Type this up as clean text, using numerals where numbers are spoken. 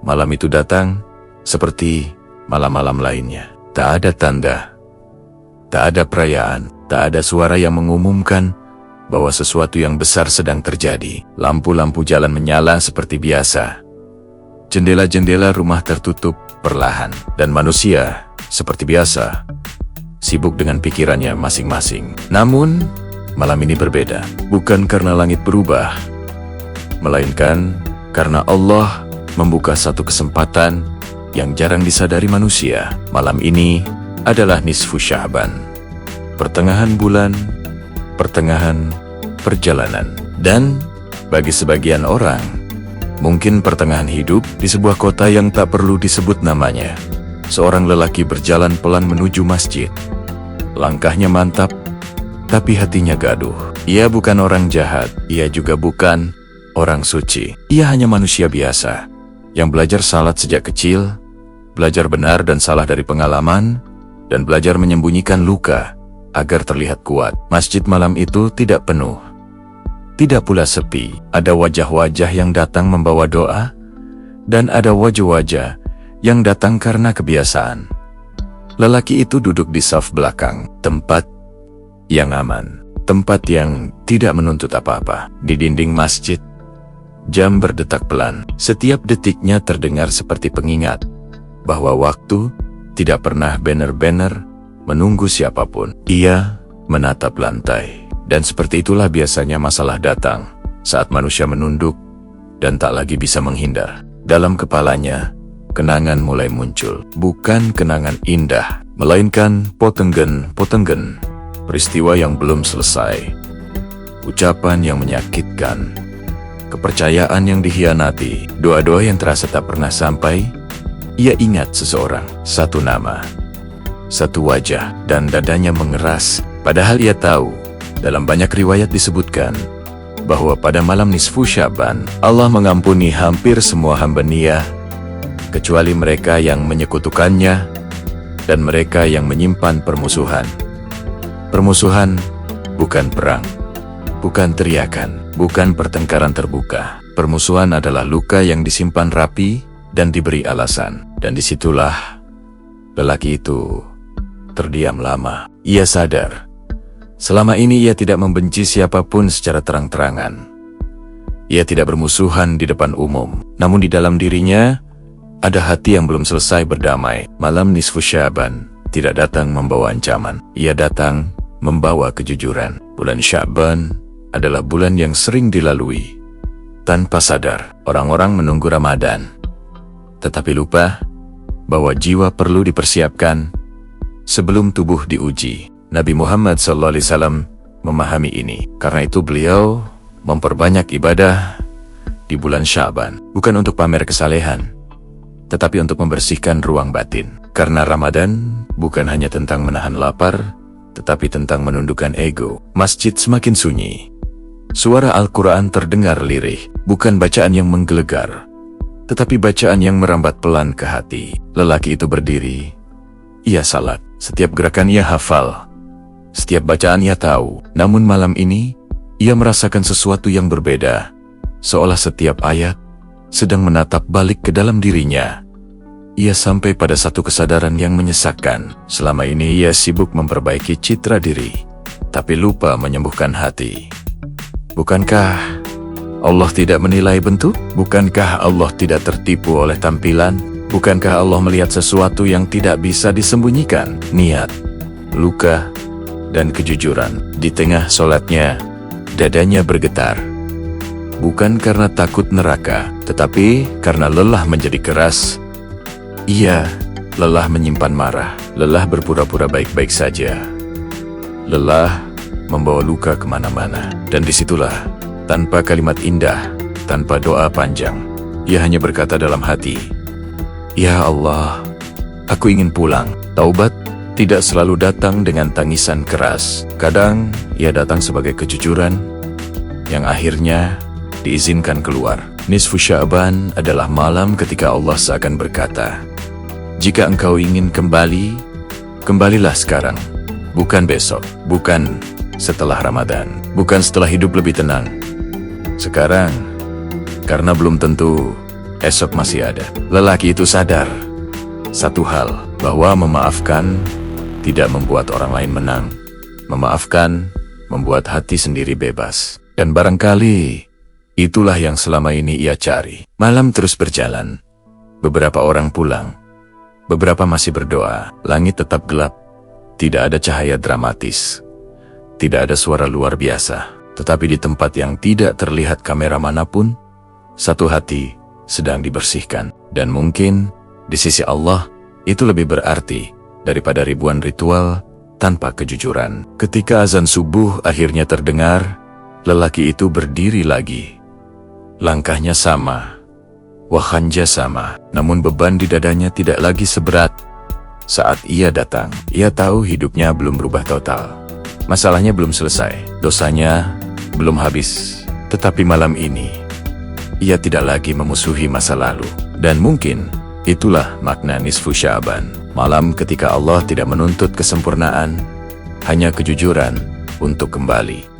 Malam itu datang seperti malam-malam lainnya. Tak ada tanda, tak ada perayaan, tak ada suara yang mengumumkan bahwa sesuatu yang besar sedang terjadi. Lampu-lampu jalan menyala seperti biasa. Jendela-jendela rumah tertutup perlahan, dan manusia, seperti biasa, sibuk dengan pikirannya masing-masing. Namun, malam ini berbeda. Bukan karena langit berubah, melainkan karena Allah membuka satu kesempatan yang jarang disadari manusia. Malam ini adalah nisfu Sya'ban, pertengahan bulan, pertengahan perjalanan. Dan bagi sebagian orang, mungkin pertengahan hidup di sebuah kota yang tak perlu disebut namanya. Seorang lelaki berjalan pelan menuju masjid. Langkahnya mantap, tapi hatinya gaduh. Ia bukan orang jahat, ia juga bukan orang suci. Ia hanya manusia biasa, yang belajar salat sejak kecil, belajar benar dan salah dari pengalaman, dan belajar menyembunyikan luka agar terlihat kuat. Masjid malam itu tidak penuh, tidak pula sepi. Ada wajah-wajah yang datang membawa doa, dan ada wajah-wajah yang datang karena kebiasaan. Lelaki itu duduk di saf belakang, tempat yang aman, tempat yang tidak menuntut apa-apa. Di dinding masjid, jam berdetak pelan. Setiap detiknya terdengar seperti pengingat bahwa waktu tidak pernah benar-benar menunggu siapapun. Ia menatap lantai, dan seperti itulah biasanya masalah datang saat manusia menunduk dan tak lagi bisa menghindar. Dalam kepalanya, kenangan mulai muncul. Bukan kenangan indah, melainkan potenggen-potenggen peristiwa yang belum selesai, ucapan yang menyakitkan, kepercayaan yang dikhianati, doa-doa yang terasa tak pernah sampai. Ia ingat seseorang, satu nama, satu wajah, dan dadanya mengeras. Padahal ia tahu, dalam banyak riwayat disebutkan bahwa pada malam nisfu Sya'ban, Allah mengampuni hampir semua hamba-Nya, kecuali mereka yang menyekutukannya dan mereka yang menyimpan permusuhan. Permusuhan bukan perang, bukan teriakan, bukan pertengkaran terbuka. Permusuhan adalah luka yang disimpan rapi dan diberi alasan. Dan disitulah lelaki itu terdiam lama. Ia sadar, selama ini ia tidak membenci siapapun secara terang-terangan. Ia tidak bermusuhan di depan umum, namun di dalam dirinya ada hati yang belum selesai berdamai. Malam nisfu Sya'ban tidak datang membawa ancaman, ia datang membawa kejujuran. Bulan Sya'ban adalah bulan yang sering dilalui tanpa sadar. Orang-orang menunggu Ramadan, tetapi lupa bahwa jiwa perlu dipersiapkan sebelum tubuh diuji. Nabi Muhammad SAW memahami ini. Karena itu beliau memperbanyak ibadah di bulan Sya'ban, bukan untuk pamer kesalehan, tetapi untuk membersihkan ruang batin. Karena Ramadan bukan hanya tentang menahan lapar, tetapi tentang menundukkan ego. Masjid semakin sunyi. Suara Al-Quran terdengar lirih, bukan bacaan yang menggelegar, tetapi bacaan yang merambat pelan ke hati. Lelaki itu berdiri. Ia salat. Setiap gerakan ia hafal, setiap bacaan ia tahu. Namun malam ini, ia merasakan sesuatu yang berbeda. Seolah setiap ayat sedang menatap balik ke dalam dirinya. Ia sampai pada satu kesadaran yang menyesakkan. Selama ini ia sibuk memperbaiki citra diri, tapi lupa menyembuhkan hati. Bukankah Allah tidak menilai bentuk? Bukankah Allah tidak tertipu oleh tampilan? Bukankah Allah melihat sesuatu yang tidak bisa disembunyikan? Niat, luka, dan kejujuran. Di tengah sholatnya, dadanya bergetar. Bukan karena takut neraka, tetapi karena lelah menjadi keras. Ia lelah menyimpan marah, lelah berpura-pura baik-baik saja, lelah membawa luka kemana-mana. Dan disitulah, tanpa kalimat indah, tanpa doa panjang, ia hanya berkata dalam hati, "Ya Allah, aku ingin pulang." Taubat tidak selalu datang dengan tangisan keras. Kadang ia datang sebagai kejujuran yang akhirnya diizinkan keluar. Nisfu Sya'ban adalah malam ketika Allah seakan berkata, "Jika engkau ingin kembali, kembalilah sekarang. Bukan besok, bukan setelah Ramadan, bukan setelah hidup lebih tenang. Sekarang, karena belum tentu esok masih ada. Lelaki itu sadar satu hal, bahwa memaafkan tidak membuat orang lain menang. Memaafkan membuat hati sendiri bebas. Dan barangkali itulah yang selama ini ia cari. Malam terus berjalan. Beberapa orang pulang. Beberapa masih berdoa. Langit tetap gelap. Tidak ada cahaya dramatis. Tidak ada suara luar biasa. Tetapi di tempat yang tidak terlihat kamera manapun, satu hati sedang dibersihkan. Dan mungkin di sisi Allah itu lebih berarti daripada ribuan ritual tanpa kejujuran. Ketika azan subuh akhirnya terdengar, lelaki itu berdiri lagi. Langkahnya sama, wajahnya sama, namun beban di dadanya tidak lagi seberat. Saat ia datang, ia tahu hidupnya belum berubah total. Masalahnya belum selesai, dosanya belum habis. Tetapi malam ini, ia tidak lagi memusuhi masa lalu. Dan mungkin itulah makna nisfu Sya'ban. Malam ketika Allah tidak menuntut kesempurnaan, hanya kejujuran untuk kembali.